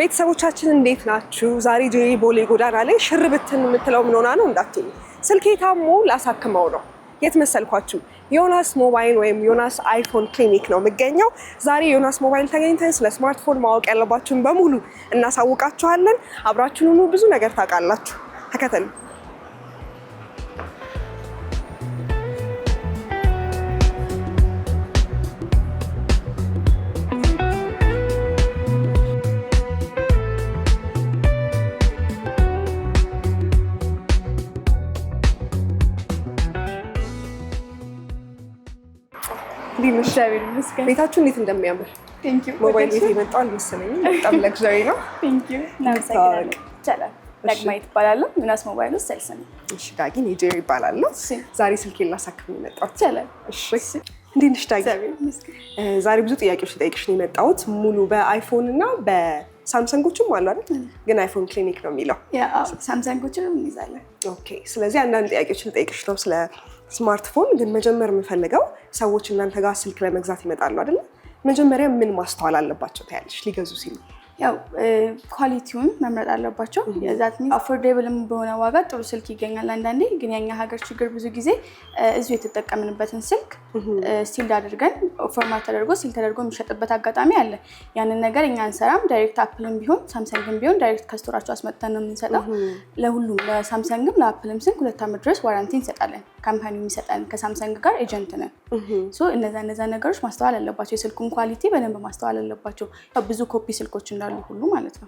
ቤተሰቦቻችን እንዴት ናችሁ? ዛሬ ጄሪ ቦሌ ጎዳና ላይ ሽርብትን የምትለው ምን ሆና ነው እንዳትሉ፣ ስልኬ ታሞ ላሳክመው ነው። የት መሰልኳችሁ? ዮናስ ሞባይል ወይም ዮናስ አይፎን ክሊኒክ ነው የምገኘው። ዛሬ ዮናስ ሞባይል ተገኝተን ስለ ስማርትፎን ማወቅ ያለባችሁን በሙሉ እናሳውቃችኋለን። አብራችሁን ሁኑ፣ ብዙ ነገር ታውቃላችሁ። ተከተሉ። ቤታችሁ እንዴት እንደሚያምር ሞባይል ቤት የመጣው አልመሰለኝም። በጣም ለግዠሪ ነው። ዳግማዊት እባላለሁ። ዮናስ ሞባይል ውስጥ ሴልስ ነኝ። እሺ ዳጊ፣ እኔ ጄሪ እባላለሁ። ዛሬ ስልኬን ላሳክም የመጣሁት። እሺ እንዴት ነሽ ዳጊ? ዛሬ ብዙ ጥያቄዎች ልጠይቅሽ ነው የመጣሁት። ሙሉ በአይፎን እና በሳምሰንጎችም አሉ አይደል? ግን አይፎን ክሊኒክ ነው የሚለው። ሳምሰንጎችንም እንይዛለን። ኦኬ። ስለዚህ አንዳንድ ጥያቄዎች ልጠይቅሽ ነው ስለ ስማርትፎን። ግን መጀመር የምፈልገው ሰዎች እናንተ ጋር ስልክ ለመግዛት ይመጣሉ አይደል? መጀመሪያ ምን ማስተዋል አለባቸው ታያለሽ ሊገዙ ሲሉ? ያው ኳሊቲውን መምረጥ አለባቸው። ዛት ሚንስ አፎርዴብልም በሆነ ዋጋ ጥሩ ስልክ ይገኛል። አንዳንዴ ግን የኛ ሀገር ችግር ብዙ ጊዜ እዚሁ የተጠቀምንበትን ስልክ ስቲልድ አድርገን ፎርማት ተደርጎ ሲል ተደርጎ የሚሸጥበት አጋጣሚ አለ። ያንን ነገር እኛ አንሰራም። ዳይሬክት አፕልም ቢሆን ሳምሰንግም ቢሆን ዳይሬክት ከስቶራቸው አስመጥተን ነው የምንሰጠው። ለሁሉም ለሳምሰንግም ለአፕልም ስልክ 2 ዓመት ድረስ ዋራንቲ እንሰጣለን። ካምፓኒው የሚሰጠን ከሳምሰንግ ጋር ኤጀንት ነን። ሶ እነዛ ነገሮች ማስተዋል አለባቸው። የስልኩን ኳሊቲ በደንብ ማስተዋል አለባቸው። ብዙ ኮፒ ስልኮች እንዳሉ ሁሉ ማለት ነው።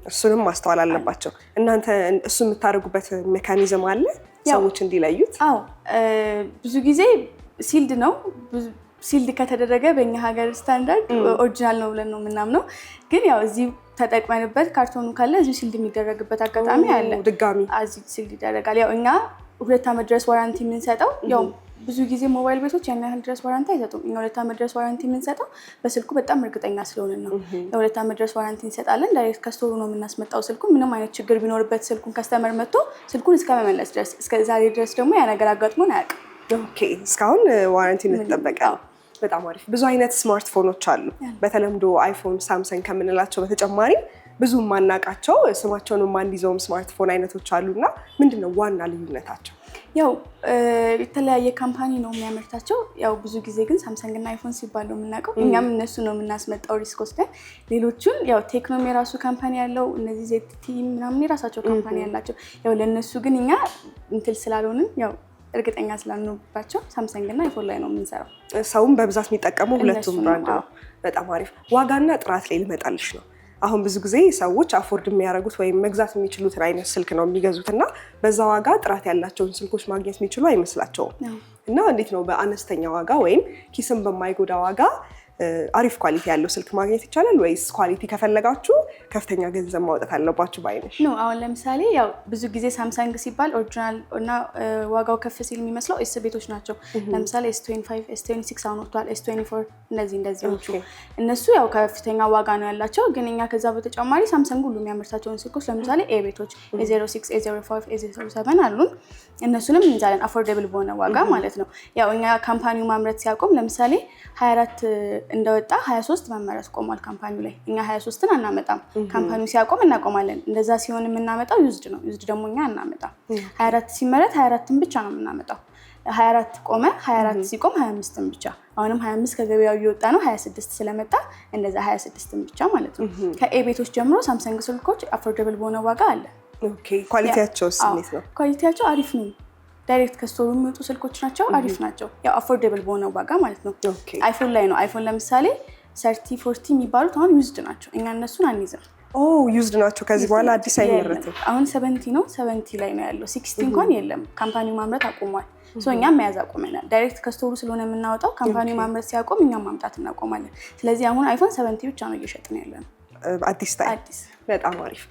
እሱንም ማስተዋል አለባቸው። እናንተ እሱ የምታደርጉበት ሜካኒዝም አለ ሰዎች እንዲለዩት? አዎ፣ ብዙ ጊዜ ሲልድ ነው። ሲልድ ከተደረገ በእኛ ሀገር ስታንዳርድ ኦሪጂናል ነው ብለን ነው የምናምነው። ግን ያው እዚህ ተጠቅመንበት ካርቶኑ ካለ እዚሁ ሲልድ የሚደረግበት አጋጣሚ አለ። ድጋሚ እዚሁ ሲልድ ይደረጋል። ያው እኛ 2 ዓመት ድረስ ዋራንቲ የምንሰጠው ያው ብዙ ጊዜ ሞባይል ቤቶች ያን ያህል ድረስ ዋራንቲ አይሰጡም። እኛ 2 ዓመት ድረስ ዋራንቲ የምንሰጠው በስልኩ በጣም እርግጠኛ ስለሆነ ነው። የ2 ዓመት ድረስ ዋራንቲ እንሰጣለን። ዳይሬክት ከስቶሩ ነው የምናስመጣው። ስልኩ ምንም አይነት ችግር ቢኖርበት ስልኩን ከስተመር መጥቶ ስልኩን እስከመመለስ ድረስ እስከ ዛሬ ድረስ ደግሞ ያ ነገር አጋጥሞን አያውቅም። ኦኬ፣ እስካሁን ዋራንቲ እንደተጠበቀ። በጣም አሪፍ። ብዙ አይነት ስማርትፎኖች አሉ። በተለምዶ አይፎን፣ ሳምሰንግ ከምንላቸው በተጨማሪ ብዙ ማናቃቸው ስማቸውን ማንይዘውም ስማርትፎን አይነቶች አሉና ምንድነው ዋና ልዩነታቸው? ያው የተለያየ ካምፓኒ ነው የሚያመርታቸው። ያው ብዙ ጊዜ ግን ሳምሰንግ እና አይፎን ሲባል ነው የምናውቀው። እኛም እነሱ ነው የምናስመጣው ሪስክ ወስደን። ሌሎቹን ያው ቴክኖም የራሱ ካምፓኒ ያለው፣ እነዚህ ዜድቲ ምናምን የራሳቸው ካምፓኒ ያላቸው። ያው ለእነሱ ግን እኛ እንትን ስላልሆንን ያው እርግጠኛ ስላልሆንባቸው ሳምሰንግ እና አይፎን ላይ ነው የምንሰራው። ሰውም በብዛት የሚጠቀመው ሁለቱም ብራንድ ነው። በጣም አሪፍ። ዋጋና ጥራት ላይ ልመጣልሽ ነው። አሁን ብዙ ጊዜ ሰዎች አፎርድ የሚያደርጉት ወይም መግዛት የሚችሉትን አይነት ስልክ ነው የሚገዙት እና በዛ ዋጋ ጥራት ያላቸውን ስልኮች ማግኘት የሚችሉ አይመስላቸውም። እና እንዴት ነው በአነስተኛ ዋጋ ወይም ኪስን በማይጎዳ ዋጋ አሪፍ ኳሊቲ ያለው ስልክ ማግኘት ይቻላል? ወይስ ኳሊቲ ከፈለጋችሁ ከፍተኛ ገንዘብ ማውጣት አለባችሁ ባይነሽ? ነው አሁን ለምሳሌ ያው ብዙ ጊዜ ሳምሰንግ ሲባል ኦሪጂናል እና ዋጋው ከፍ ሲል የሚመስለው ኤስ ቤቶች ናቸው። ለምሳሌ S25 S26 አሁን ወጥቷል። S24 እንደዚህዎቹ እነሱ ያው ከፍተኛ ዋጋ ነው ያላቸው። ግን እኛ ከዛ በተጨማሪ ሳምሰንግ ሁሉ የሚያመርታቸውን ስልኮች ለምሳሌ ኤ ቤቶች A06 A05 A07 አሉን። እነሱንም እንዛለን አፎርዴብል በሆነ ዋጋ ማለት ነው። ያው እኛ ካምፓኒው ማምረት ሲያቆም ለምሳሌ 24 እንደወጣ 23 መመረት ቆሟል ካምፓኒው ላይ። እኛ 23ን አናመጣም። ካምፓኒው ሲያቆም እናቆማለን። እንደዛ ሲሆን የምናመጣው ዩዝድ ነው። ዩዝድ ደግሞ እኛ አናመጣም። 24 ሲመረት 24ን ብቻ ነው የምናመጣው። 24 ቆመ፣ 24 ሲቆም 25ን ብቻ። አሁንም 25 ከገበያው እየወጣ ነው። 26 ስለመጣ እንደዛ 26ን ብቻ ማለት ነው። ከኤ ቤቶች ጀምሮ ሳምሰንግ ስልኮች አፎርደብል በሆነ ዋጋ አለ። ኦኬ። ኳሊቲያቸውስ እንዴት ነው? ኳሊቲያቸው አሪፍ ነው። ዳይሬክት ከስቶሩ የሚወጡ ስልኮች ናቸው። አሪፍ ናቸው። ያው አፎርዴብል በሆነ ዋጋ ማለት ነው። አይፎን ላይ ነው። አይፎን ለምሳሌ 30 40 የሚባሉት አሁን ዩዝድ ናቸው። እኛ እነሱን አንይዝም። ዩዝድ ናቸው። ከዚህ በኋላ አዲስ አይመረትም። አሁን 70 ነው። 70 ላይ ነው ያለው። 60 እንኳን የለም። ካምፓኒው ማምረት አቁሟል። እኛም መያዝ አቁመናል። ዳይሬክት ከስቶሩ ስለሆነ የምናወጣው ካምፓኒው ማምረት ሲያቆም እኛም ማምጣት እናቆማለን። ስለዚህ አሁን አይፎን 70 ብቻ ነው እየሸጥን ያለነው። አዲስ። በጣም አሪፍ።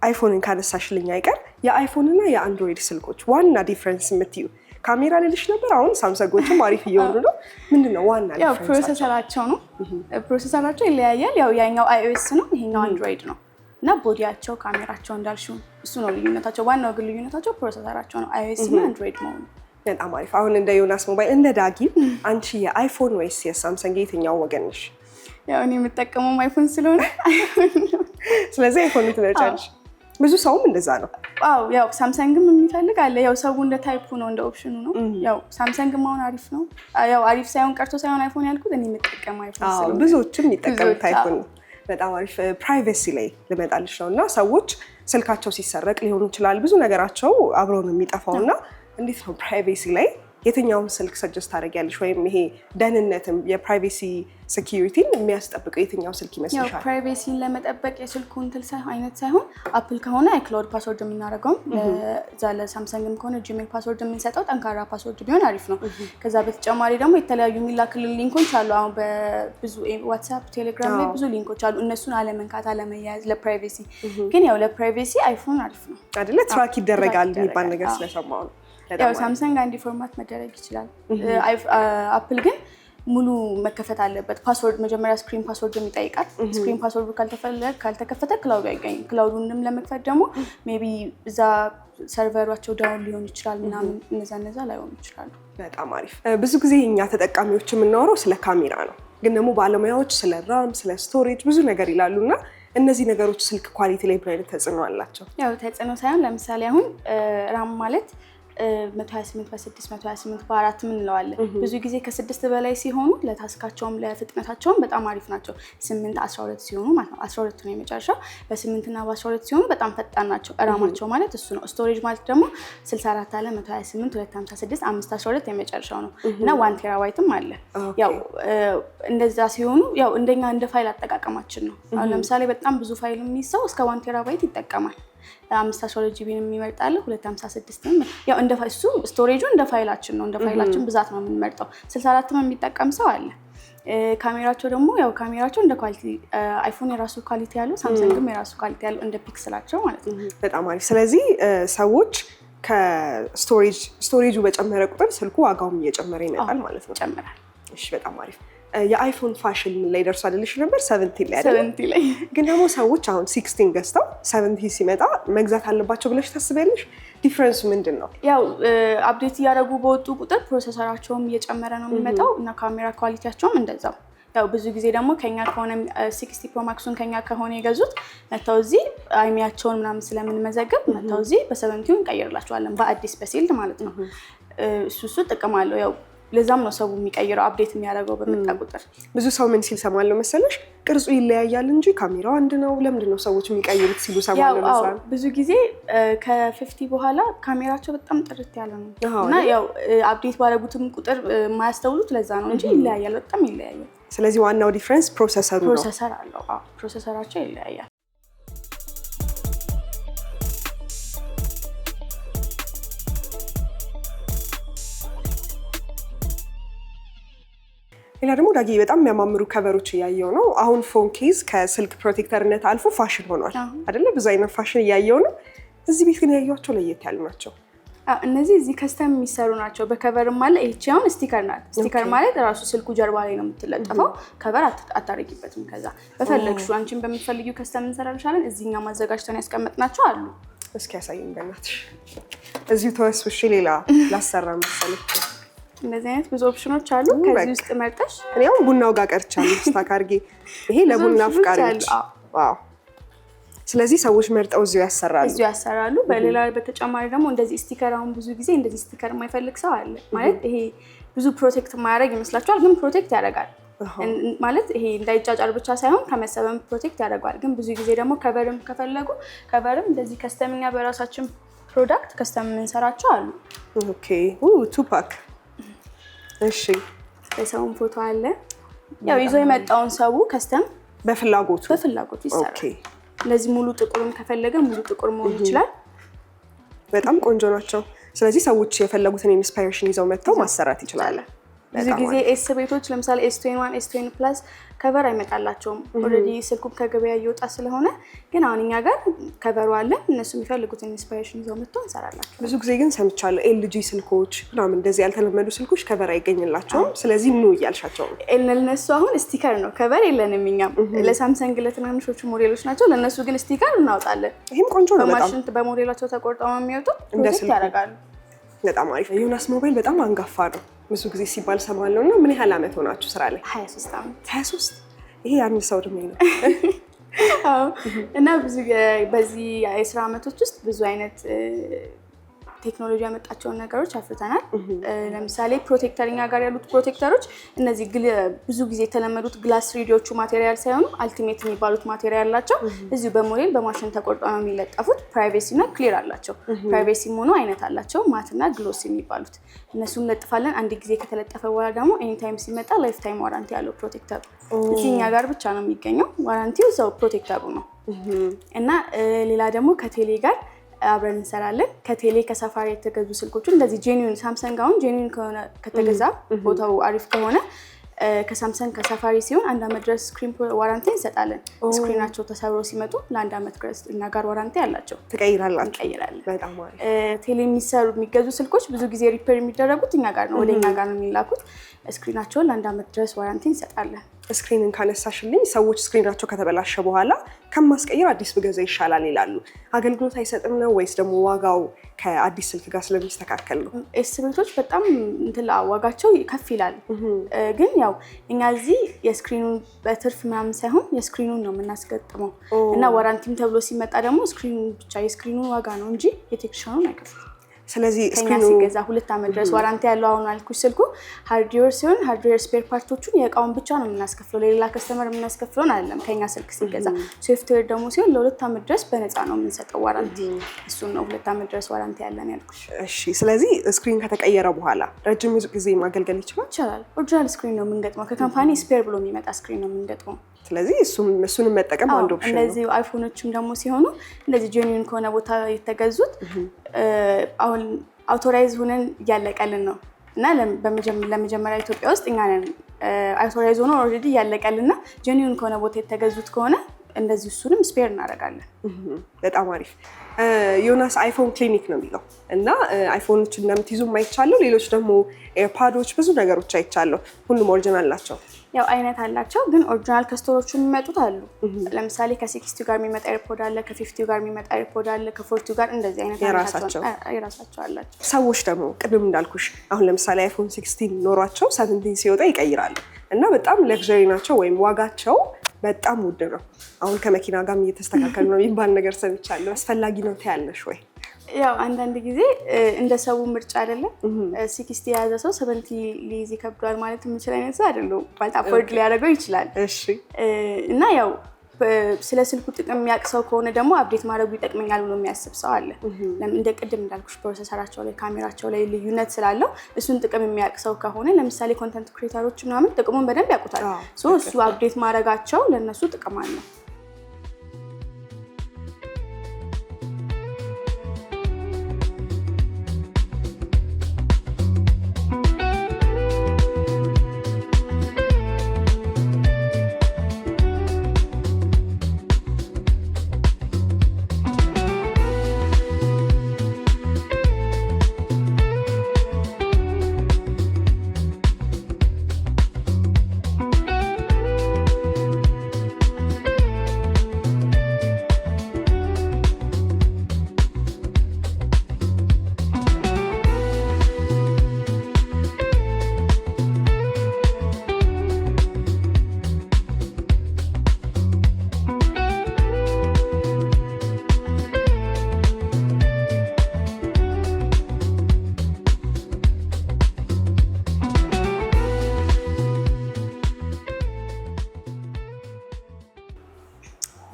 አይፎንን ካነሳሽልኝ አይቀር የአይፎን እና የአንድሮይድ ስልኮች ዋና ዲፍረንስ የምትዩ? ካሜራ ልልሽ ነበር። አሁን ሳምሰንጎችም አሪፍ እየሆኑ ነው። ምንድነው ዋና ዲፍረንስ? ያው ፕሮሰሰራቸው ነው። ፕሮሰሰራቸው ይለያያል። ያው ያኛው iOS ነው፣ ይሄኛው አንድሮይድ ነው። እና ቦዲያቸው፣ ካሜራቸው እንዳልሽው እሱ ነው ልዩነታቸው። ዋናው ግን ልዩነታቸው ፕሮሰሰራቸው ነው፣ iOS እና አንድሮይድ መሆኑ። በጣም አሪፍ። አሁን እንደ ዮናስ ሞባይል እንደ ዳጊ አንቺ የአይፎን ወይስ የሳምሰንግ የትኛው ወገን ነሽ? ያው እኔ የምጠቀመው አይፎን ስለሆነ ስለዚህ አይፎን ትመርጫለሽ? ብዙ ሰውም እንደዛ ነው። አዎ ያው ሳምሰንግም የሚፈልግ አለ። ያው ሰው እንደ ታይፑ ነው እንደ ኦፕሽኑ ነው። ያው ሳምሰንግ ማውን አሪፍ ነው። ያው አሪፍ ሳይሆን ቀርቶ ሳይሆን አይፎን ያልኩት እኔ የምጠቀመው አይፎን ስለሆነ ብዙዎችም የሚጠቀሙት አይፎን ነው። በጣም አሪፍ። ፕራይቬሲ ላይ ልመጣልሽ ነው እና ሰዎች ስልካቸው ሲሰረቅ ሊሆን ይችላል ብዙ ነገራቸው አብረው ነው የሚጠፋው እና እንዴት ነው ፕራይቬሲ ላይ የትኛውን ስልክ ሰጀስት ታደርጊያለሽ? ወይም ይሄ ደህንነትም የፕራይቬሲ ሴኪዩሪቲን የሚያስጠብቀው የትኛው ስልክ ይመስልሻል? ያው ፕራይቬሲን ለመጠበቅ የስልኩ አይነት ሳይሆን አፕል ከሆነ አይክላውድ ፓስወርድ የምናደርገው እዛ ለሳምሰንግም ከሆነ ጂሜል ፓስወርድ የምንሰጠው ጠንካራ ፓስወርድ ቢሆን አሪፍ ነው። ከዛ በተጨማሪ ደግሞ የተለያዩ የሚላክልን ሊንኮች አሉ። አሁን በብዙ ዋትስአፕ፣ ቴሌግራም ላይ ብዙ ሊንኮች አሉ። እነሱን አለመንካት አለመያዝ ለፕራይቬሲ። ግን ያው ለፕራይቬሲ አይፎን አሪፍ ነው አይደለ? ትራክ ይደረጋል የሚባል ነገር ስለሰማሁ ነው። ያው ሳምሰንግ አንድ ፎርማት መደረግ ይችላል። አፕል ግን ሙሉ መከፈት አለበት። ፓስወርድ መጀመሪያ ስክሪን ፓስወርድ የሚጠይቃል። ስክሪን ፓስወርዱ ካልተከፈተ ክላውዱ አይገኝም። ክላውዱንም ለመክፈት ደግሞ ሜቢ እዛ ሰርቨሯቸው ዳውን ሊሆን ይችላል ምናምን እነዛ ላይሆኑ ይችላሉ። በጣም አሪፍ። ብዙ ጊዜ እኛ ተጠቃሚዎች የምናወራው ስለ ካሜራ ነው፣ ግን ደግሞ ባለሙያዎች ስለ ራም፣ ስለ ስቶሬጅ ብዙ ነገር ይላሉ እና እነዚህ ነገሮች ስልክ ኳሊቲ ላይ ምን አይነት ተጽዕኖ አላቸው? ያው ተጽዕኖ ሳይሆን ለምሳሌ አሁን ራም ማለት 128 በ6 128 በ4 ምን እንለዋለን። ብዙ ጊዜ ከ6 በላይ ሲሆኑ ለታስካቸውም ለፍጥነታቸውም በጣም አሪፍ ናቸው። 8 12 ሲሆኑ ማለት ነው 12 ነው የመጨረሻው። በ8 እና በ12 ሲሆኑ በጣም ፈጣን ናቸው። ራማቸው ማለት እሱ ነው። ስቶሬጅ ማለት ደግሞ 64 አለ 128 256 512 የመጨረሻው ነው እና 1 ቴራባይትም አለ። ያው እንደዛ ሲሆኑ ያው እንደኛ እንደ ፋይል አጠቃቀማችን ነው። አሁን ለምሳሌ በጣም ብዙ ፋይል የሚይዘው እስከ 1 ቴራባይት ይጠቀማል። 512 ጂቢ የሚመርጣል 256 ነው። ያው እንደ ፋይል እሱ ስቶሬጁ እንደ ፋይላችን ነው። እንደ ፋይላችን ብዛት ነው የምንመርጠው። 64 የሚጠቀም ሰው አለ። ካሜራቸው ደግሞ ያው ካሜራቸው እንደ ኳሊቲ አይፎን የራሱ ኳሊቲ ያለው ሳምሰንግም የራሱ ኳሊቲ ያለው እንደ ፒክስላቸው ማለት ነው። በጣም አሪፍ። ስለዚህ ሰዎች ከስቶሬጁ በጨመረ ቁጥር ስልኩ ዋጋውም እየጨመረ ይመጣል ማለት ነው። ይጨምራል። እሺ በጣም አሪፍ። የአይፎን ፋሽን ላይ ደርሷል ልሽ ነበር 17 ላይ አይደል? 17 ላይ ግን ደግሞ ሰዎች አሁን 16 ገዝተው 17 ሲመጣ መግዛት አለባቸው ብለሽ ታስቢያለሽ? ዲፍረንሱ ምንድን ነው? ያው አፕዴት እያደረጉ በወጡ ቁጥር ፕሮሰሰራቸውም እየጨመረ ነው የሚመጣው እና ካሜራ ኳሊቲያቸውም እንደዛው። ያው ብዙ ጊዜ ደግሞ ከኛ ከሆነ 60 ፕሮ ማክሱን ከኛ ከሆነ የገዙት መተው እዚህ አይሚያቸውን ምናምን ስለምንመዘግብ መተው እዚህ በ17 እንቀይርላቸዋለን በአዲስ በሴልድ ማለት ነው። እሱ ጥቅም አለው። ያው ለዛም ነው ሰው የሚቀይረው አፕዴት የሚያደርገው በመጣ ቁጥር። ብዙ ሰው ምን ሲል ሰማለው መሰለሽ ቅርጹ ይለያያል እንጂ ካሜራው አንድ ነው። ለምንድን ነው ሰዎች የሚቀይሩት ሲሉ ሰማለው መሰለኝ። ብዙ ጊዜ ከ50 በኋላ ካሜራቸው በጣም ጥርት ያለ ነው እና ያው አፕዴት ባደረጉትም ቁጥር የማያስተውሉት ለዛ ነው እንጂ ይለያያል፣ በጣም ይለያያል። ስለዚህ ዋናው ዲፍረንስ ፕሮሰሰሩ ነው። ፕሮሰሰር አለው። ፕሮሰሰራቸው ይለያያል። ሌላ ደግሞ ዳጊ በጣም የሚያማምሩ ከቨሮች እያየው ነው። አሁን ፎን ኬዝ ከስልክ ፕሮቴክተርነት አልፎ ፋሽን ሆኗል አይደለ? ብዙ አይነት ፋሽን እያየው ነው። እዚህ ቤት ግን ያየኋቸው ለየት ያሉ ናቸው። እነዚህ እዚህ ከስተም የሚሰሩ ናቸው። በከቨርም አለ። ይህቺ አሁን ስቲከር ናት። ስቲከር ማለት ራሱ ስልኩ ጀርባ ላይ ነው የምትለጠፈው። ከቨር አታረጊበትም። ከዛ በፈለግሽው አንቺን በምትፈልጊው ከስተም እንሰራልሻለን። እዚህኛ ማዘጋጅተን ያስቀመጥናቸው አሉ። እስኪ ያሳየኝ በእናትሽ። እዚሁ ተወስውሽ ሌላ ላሰራ መሰለኝ። እንደዚህ አይነት ብዙ ኦፕሽኖች አሉ። ከዚህ ውስጥ መርጠሽ እኔው ቡናው ጋር ቀርቻለሁ ስታክ አድርጌ። ይሄ ለቡና አፍቃሪዎች። ዋው! ስለዚህ ሰዎች መርጠው እዚሁ ያሰራሉ። በሌላ በተጨማሪ ደግሞ እንደዚህ ስቲከር፣ አሁን ብዙ ጊዜ እንደዚህ ስቲከር የማይፈልግ ሰው አለ። ማለት ይሄ ብዙ ፕሮቴክት ማያደርግ ይመስላችኋል፣ ግን ፕሮቴክት ያደርጋል። ማለት ይሄ እንዳይጫጫር ብቻ ሳይሆን ከመሰበም ፕሮቴክት ያደርጋል። ግን ብዙ ጊዜ ደግሞ ከቨርም ከፈለጉ ከቨርም እንደዚህ ከስተምኛ በራሳችን ፕሮዳክት ከስተም የምንሰራቸው አሉ። ኦኬ ቱፓክ። እሺ የሰውን ፎቶ አለ። ያው ይዞ የመጣውን ሰው ከስተም በፍላጎቱ ይሰራል። ኦኬ ለዚህ ሙሉ ጥቁርም ከፈለገ ሙሉ ጥቁር መሆን ይችላል። በጣም ቆንጆ ናቸው። ስለዚህ ሰዎች የፈለጉትን ኢንስፓይሬሽን ይዘው መጥተው ማሰራት ይችላል። ብዙ ጊዜ ኤስ ቤቶች ለምሳሌ S21 S20 ፕላስ ከቨር አይመጣላቸውም። ኦልሬዲ ስልኩ ከገበያ እየወጣ ስለሆነ፣ ግን አሁን እኛ ጋር ከቨሩ አለ። እነሱ የሚፈልጉትን ኢንስፓይሬሽን ይዘው መጥተው እንሰራላቸው። ብዙ ጊዜ ግን ሰምቻለሁ LG ስልኮች ምናምን እንደዚህ ያልተለመዱ ስልኮች ከቨር አይገኝላቸውም። ስለዚህ ኑ እያልሻቸው ነው። ለነሱ አሁን ስቲከር ነው፣ ከቨር የለንም እኛም። ለሳምሰንግ ለትናንሾቹ ሞዴሎች ናቸው። ለነሱ ግን ስቲከር እናውጣለን። ይሄም ቆንጆ ነው። በማሽን በሞዴላቸው ተቆርጠው ነው የሚወጡት። ፕሮቴክት ያደርጋሉ። በጣም አሪፍ። ዮናስ ሞባይል በጣም አንጋፋ ነው ብዙ ጊዜ ሲባል ሰማለሁ። እና ምን ያህል አመት ሆናችሁ ስራ ላይ? 23 አመት። 23 ይሄ ያን ሰው እድሜ ነው። እና ብዙ በዚህ የስራ ዓመቶች ውስጥ ብዙ አይነት ቴክኖሎጂ ያመጣቸውን ነገሮች አፍርተናል። ለምሳሌ ፕሮቴክተርኛ ጋር ያሉት ፕሮቴክተሮች እነዚህ ብዙ ጊዜ የተለመዱት ግላስ ሪዲዎቹ ማቴሪያል ሳይሆኑ አልቲሜት የሚባሉት ማቴሪያል አላቸው። እዚሁ በሞዴል በማሽን ተቆርጠው ነው የሚለጠፉት። ፕራይቬሲ እና ክሊር አላቸው። ፕራይቬሲ ሆኖ አይነት አላቸው፣ ማት እና ግሎስ የሚባሉት እነሱን እንለጥፋለን። አንድ ጊዜ ከተለጠፈ በኋላ ደግሞ ኤኒታይም ሲመጣ ላይፍ ታይም ዋራንቲ ያለው ፕሮቴክተሩ እዚህ እኛ ጋር ብቻ ነው የሚገኘው። ዋራንቲው እዛው ፕሮቴክተሩ ነው። እና ሌላ ደግሞ ከቴሌ ጋር አብረን እንሰራለን። ከቴሌ ከሳፋሪ የተገዙ ስልኮችን እንደዚህ ጄኒዩን ሳምሰንግ አሁን ጄኒዩን ከሆነ ከተገዛ ቦታው አሪፍ ከሆነ ከሳምሰንግ ከሳፋሪ ሲሆን 1 ዓመት ድረስ ስክሪን ዋራንቲ እንሰጣለን። ስክሪናቸው ተሰብሮ ሲመጡ ለ1 ዓመት ድረስ እኛ ጋር ዋራንቲ አላቸው። ትቀይራላችሁ? በጣም አሪፍ። ቴሌ የሚገዙ ስልኮች ብዙ ጊዜ ሪፔር የሚደረጉት እኛ ጋር ነው፣ ወደኛ ጋር ነው የሚላኩት። ስክሪናቸውን ለ1 ዓመት ድረስ ዋራንቲ እንሰጣለን። ስክሪንን ካነሳሽልኝ ሰዎች ስክሪናቸው ከተበላሸ በኋላ ከማስቀየር አዲስ ብገዛ ይሻላል ይላሉ። አገልግሎት አይሰጥም ነው ወይስ ደግሞ ዋጋው ከአዲስ ስልክ ጋር ስለሚስተካከል ነው? ኤስቤቶች በጣም ዋጋቸው ከፍ ይላል። ግን ያው እኛ እዚህ የስክሪኑን በትርፍ ምናምን ሳይሆን የስክሪኑን ነው የምናስገጥመው እና ዋራንቲም ተብሎ ሲመጣ ደግሞ ስክሪኑን ብቻ የስክሪኑን ዋጋ ነው እንጂ የቴክኒሻኑን አይከፍልም። ስለዚህ ስክሪኑ ሲገዛ 2 ዓመት ድረስ ዋራንቲ ያለው አሁን አልኩሽ ስልኩ ሃርድዌር ሲሆን ሃርድዌር ስፔር ፓርቶቹን የእቃውን ብቻ ነው የምናስከፍለው፣ ለሌላ ከስተመር የምናስከፍለውን አይደለም ከኛ ስልክ ሲገዛ። ሶፍትዌር ደግሞ ሲሆን ለ2 ዓመት ድረስ በነፃ ነው የምንሰጠው ዋራንቲ። እሱን ነው 2 ዓመት ድረስ ዋራንቲ ያለን ያልኩሽ። እሺ፣ ስለዚህ ስክሪን ከተቀየረ በኋላ ረጅም ጊዜ ማገልገል ይችላል? ኦሪጂናል ስክሪን ነው የምንገጥመው። ከካምፓኒ ስፔር ብሎ የሚመጣ ስክሪን ነው የምንገጥመው። ስለዚህ እሱን መጠቀም አንድ ኦፕሽን ነው። እነዚህ አይፎኖችም ደግሞ ሲሆኑ እንደዚህ ጄኒዩን ከሆነ ቦታ የተገዙት አሁን አውቶራይዝ ሆነን እያለቀልን ነው እና ለመጀመሪያ ኢትዮጵያ ውስጥ እኛ ነን አውቶራይዝ ሆኖ ኦልሬዲ እያለቀልና ጄኒዩን ከሆነ ቦታ የተገዙት ከሆነ እንደዚህ እሱንም ስፔር እናደርጋለን። በጣም አሪፍ። ዮናስ አይፎን ክሊኒክ ነው የሚለው እና አይፎኖች እንደምትይዙ አይቻለሁ። ሌሎች ደግሞ ኤርፓዶች ብዙ ነገሮች አይቻለሁ። ሁሉም ኦሪጂናል ናቸው? ያው አይነት አላቸው፣ ግን ኦሪጂናል ከስቶሮቹ የሚመጡት አሉ። ለምሳሌ ከ60 ጋር የሚመጣ ኤርፖድ አለ፣ ከ50 ጋር የሚመጣ ኤርፖድ አለ፣ ከ40 ጋር እንደዚህ አይነት የራሳቸው አላቸው። ሰዎች ደግሞ ቅድም እንዳልኩሽ አሁን ለምሳሌ አይፎን 16 ኖሯቸው 17 ሲወጣ ይቀይራሉ እና በጣም ለግዠሪ ናቸው ወይም ዋጋቸው በጣም ውድ ነው። አሁን ከመኪና ጋር እየተስተካከሉ ነው የሚባል ነገር ሰምቻለሁ። አስፈላጊ ነው ትያለሽ ወይ? ያው አንዳንድ ጊዜ እንደ ሰው ምርጫ አይደለም። 60 የያዘ ሰው 70 ሊይዝ ይከብዳል ማለት የምችል አይነት ሰው አይደለም። ማለት አፎርድ ሊያደርገው ይችላል። እሺ። እና ያው ስለ ስልኩ ጥቅም የሚያውቅ ሰው ከሆነ ደግሞ አፕዴት ማድረጉ ይጠቅመኛል ብሎ የሚያስብ ሰው አለ። እንደ ቅድም እንዳልኩሽ ፕሮሰሰራቸው ላይ ካሜራቸው ላይ ልዩነት ስላለው እሱን ጥቅም የሚያውቅ ሰው ከሆነ ለምሳሌ ኮንተንት ክሬተሮች ምናምን ጥቅሙን በደንብ ያውቁታል። እሱ አፕዴት ማድረጋቸው ለእነሱ ጥቅም አለው።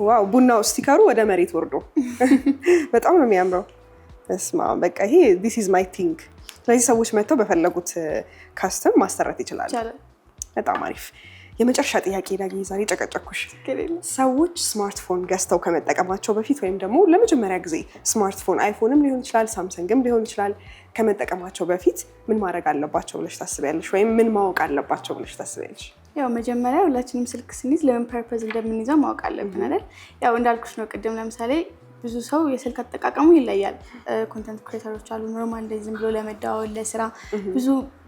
ዋው! ቡናው ስቲከሩ ወደ መሬት ወርዶ በጣም ነው የሚያምረው። እስማ በቃ ይሄ this is my thing። ስለዚህ ሰዎች መጥተው በፈለጉት ካስተም ማሰራት ይችላሉ። በጣም አሪፍ። የመጨረሻ ጥያቄ ዳጊ ዛሬ ጨቀጨኩሽ። ሰዎች ስማርትፎን ገዝተው ከመጠቀማቸው በፊት ወይም ደግሞ ለመጀመሪያ ጊዜ ስማርትፎን አይፎንም ሊሆን ይችላል ሳምሰንግም ሊሆን ይችላል ከመጠቀማቸው በፊት ምን ማድረግ አለባቸው ብለሽ ታስቢያለሽ? ወይም ምን ማወቅ አለባቸው ብለሽ ታስቢያለሽ? ያው መጀመሪያ ሁላችንም ስልክ ስንይዝ ለምን ፐርፐዝ እንደምንይዘው ማወቅ አለብን አይደል? ያው እንዳልኩሽ ነው ቅድም ለምሳሌ ብዙ ሰው የስልክ አጠቃቀሙ ይለያል። ኮንተንት ክሬተሮች አሉ ኖርማል እንደዚህ ዝም ብሎ ለመደዋወል ለስራ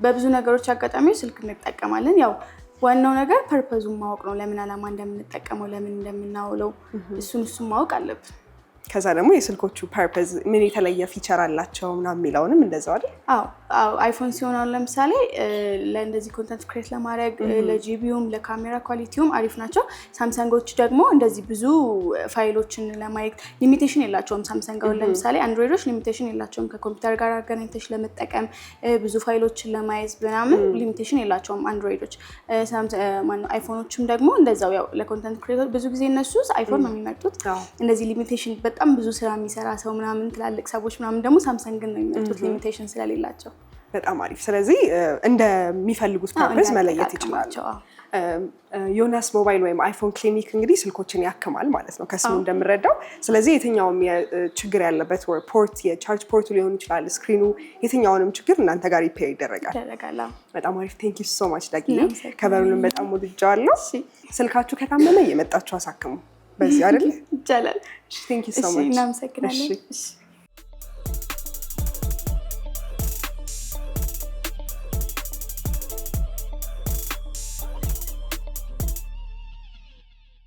በብዙ ነገሮች አጋጣሚዎች ስልክ እንጠቀማለን። ያው ዋናው ነገር ፐርፐዙን ማወቅ ነው። ለምን ዓላማ እንደምንጠቀመው ለምን እንደምናውለው እሱን ማወቅ አለብን። ከዛ ደግሞ የስልኮቹ ፐርፐዝ ምን የተለየ ፊቸር አላቸው ምናምን የሚለውንም እንደዛው አይደል? አዎ አይፎን ሲሆን አሁን ለምሳሌ ለእንደዚህ ኮንተንት ክሬት ለማድረግ ለጂቢዩም ለካሜራ ኳሊቲውም አሪፍ ናቸው። ሳምሰንጎች ደግሞ እንደዚህ ብዙ ፋይሎችን ለማየት ሊሚቴሽን የላቸውም። ሳምሰንግ አሁን ለምሳሌ አንድሮይዶች ሊሚቴሽን የላቸውም። ከኮምፒውተር ጋር አገናኝተሽ ለመጠቀም ብዙ ፋይሎችን ለማየት ምናምን ሊሚቴሽን የላቸውም አንድሮይዶች። አይፎኖችም ደግሞ እንደዛው ያው ለኮንተንት ክሬተር ብዙ ጊዜ እነሱ አይፎን ነው የሚመርጡት። እንደዚህ ሊሚቴሽን በጣም ብዙ ስራ የሚሰራ ሰው ምናምን ትላልቅ ሰዎች ምናምን ደግሞ ሳምሰንግን ነው የሚመርጡት ሊሚቴሽን ስለሌላቸው። በጣም አሪፍ። ስለዚህ እንደሚፈልጉት ፐርፐዝ መለየት ይችላሉ። ዮናስ ሞባይል ወይም አይፎን ክሊኒክ እንግዲህ ስልኮችን ያክማል ማለት ነው ከስሙ እንደምረዳው። ስለዚህ የትኛውም ችግር ያለበት ፖርት የቻርጅ ፖርቱ ሊሆን ይችላል ስክሪኑ፣ የትኛውንም ችግር እናንተ ጋር ሪፔር ይደረጋል። በጣም አሪፍ። ቴንክ ዩ ሶ ማች ዳጊ። ከበሩንም በጣም ወድጃለሁ። ስልካችሁ ከታመመ እየመጣችሁ አሳክሙ። በዚህ አይደል? ይቻላል። ቴንክ ዩ ሶ ማች። እናመሰግናለን።